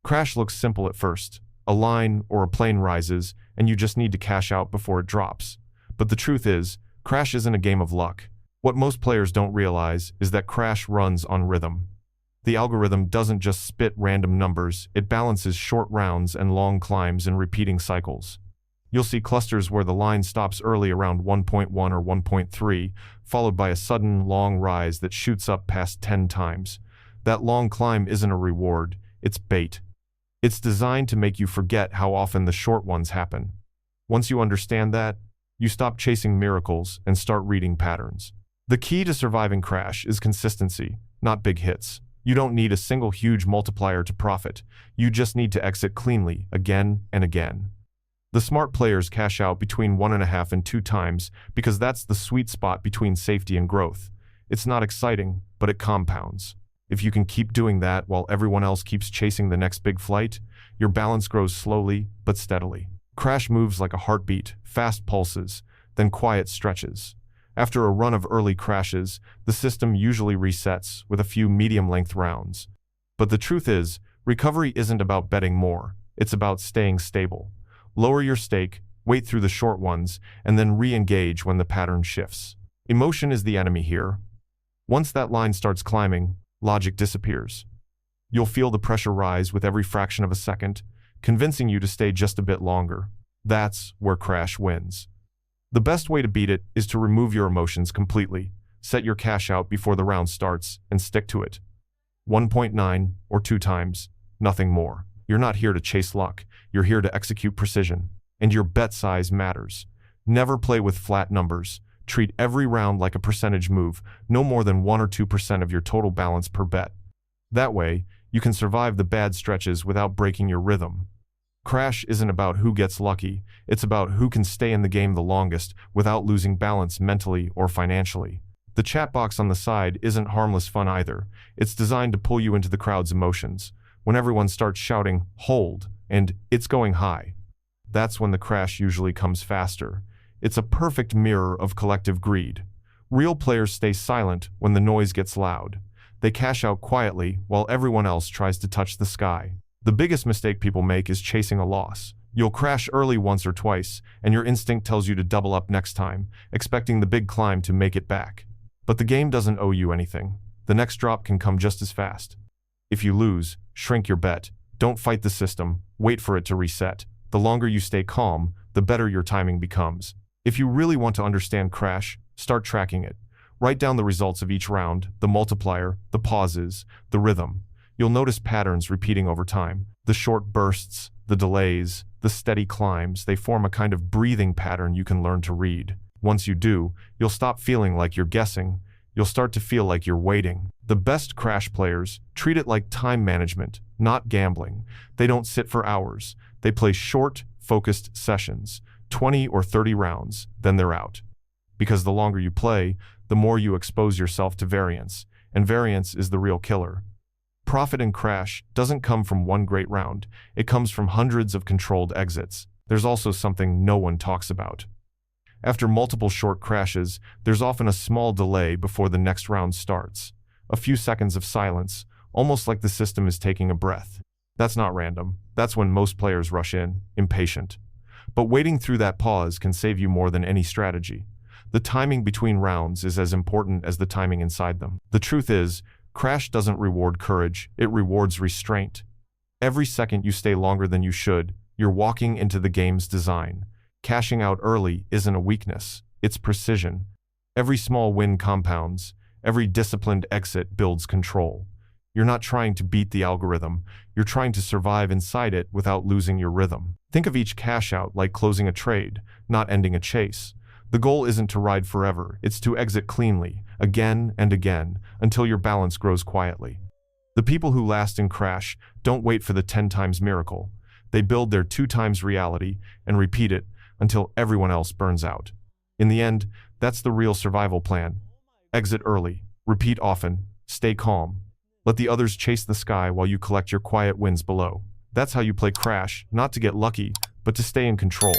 Crash looks simple at first. A line or a plane rises, and you just need to cash out before it drops. But the truth is, Crash isn't a game of luck. What most players don't realize is that Crash runs on rhythm. The algorithm doesn't just spit random numbers, it balances short rounds and long climbs in repeating cycles. You'll see clusters where the line stops early around 1.1 or 1.3, followed by a sudden, long rise that shoots up past 10 times. That long climb isn't a reward, it's bait. It's designed to make you forget how often the short ones happen. Once you understand that, you stop chasing miracles and start reading patterns. The key to surviving Crash is consistency, not big hits. You don't need a single huge multiplier to profit. You just need to exit cleanly, again and again. The smart players cash out between 1.5 and 2 times because that's the sweet spot between safety and growth. It's not exciting, but it compounds. If you can keep doing that while everyone else keeps chasing the next big flight, your balance grows slowly but steadily. Crash moves like a heartbeat, fast pulses, then quiet stretches. After a run of early crashes, the system usually resets with a few medium-length rounds. But the truth is, recovery isn't about betting more, it's about staying stable. Lower your stake, wait through the short ones, and then re-engage when the pattern shifts. Emotion is the enemy here. Once that line starts climbing, logic disappears. You'll feel the pressure rise with every fraction of a second, convincing you to stay just a bit longer. That's where Crash wins. The best way to beat it is to remove your emotions completely. Set your cash out before the round starts and stick to it. 1.9 or 2 times, nothing more. You're not here to chase luck, you're here to execute precision. And your bet size matters. Never play with flat numbers. Treat every round like a percentage move, no more than 1 or 2% of your total balance per bet. That way, you can survive the bad stretches without breaking your rhythm. Crash isn't about who gets lucky, it's about who can stay in the game the longest without losing balance mentally or financially. The chat box on the side isn't harmless fun either. It's designed to pull you into the crowd's emotions. When everyone starts shouting, "Hold," and "It's going high," that's when the crash usually comes faster. It's a perfect mirror of collective greed. Real players stay silent when the noise gets loud. They cash out quietly while everyone else tries to touch the sky. The biggest mistake people make is chasing a loss. You'll crash early once or twice, and your instinct tells you to double up next time, expecting the big climb to make it back. But the game doesn't owe you anything. The next drop can come just as fast. If you lose, shrink your bet. Don't fight the system, wait for it to reset. The longer you stay calm, the better your timing becomes. If you really want to understand Crash, start tracking it. Write down the results of each round, the multiplier, the pauses, the rhythm. You'll notice patterns repeating over time. The short bursts, the delays, the steady climbs, they form a kind of breathing pattern you can learn to read. Once you do, you'll stop feeling like you're guessing. You'll start to feel like you're waiting. The best Crash players treat it like time management, not gambling. They don't sit for hours. They play short, focused sessions, 20 or 30 rounds, then they're out. Because the longer you play, the more you expose yourself to variance, and variance is the real killer. Profit in Crash doesn't come from one great round, it comes from hundreds of controlled exits. There's also something no one talks about. After multiple short crashes, there's often a small delay before the next round starts. A few seconds of silence, almost like the system is taking a breath. That's not random. That's when most players rush in, impatient. But waiting through that pause can save you more than any strategy. The timing between rounds is as important as the timing inside them. The truth is, Crash doesn't reward courage, it rewards restraint. Every second you stay longer than you should, you're walking into the game's design. Cashing out early isn't a weakness, it's precision. Every small win compounds, every disciplined exit builds control. You're not trying to beat the algorithm, you're trying to survive inside it without losing your rhythm. Think of each cash out like closing a trade, not ending a chase. The goal isn't to ride forever, it's to exit cleanly, again and again, until your balance grows quietly. The people who last in Crash don't wait for the 10 times miracle. They build their 2 times reality and repeat it until everyone else burns out. In the end, that's the real survival plan. Exit early, repeat often, stay calm. Let the others chase the sky while you collect your quiet wins below. That's how you play Crash, not to get lucky, but to stay in control.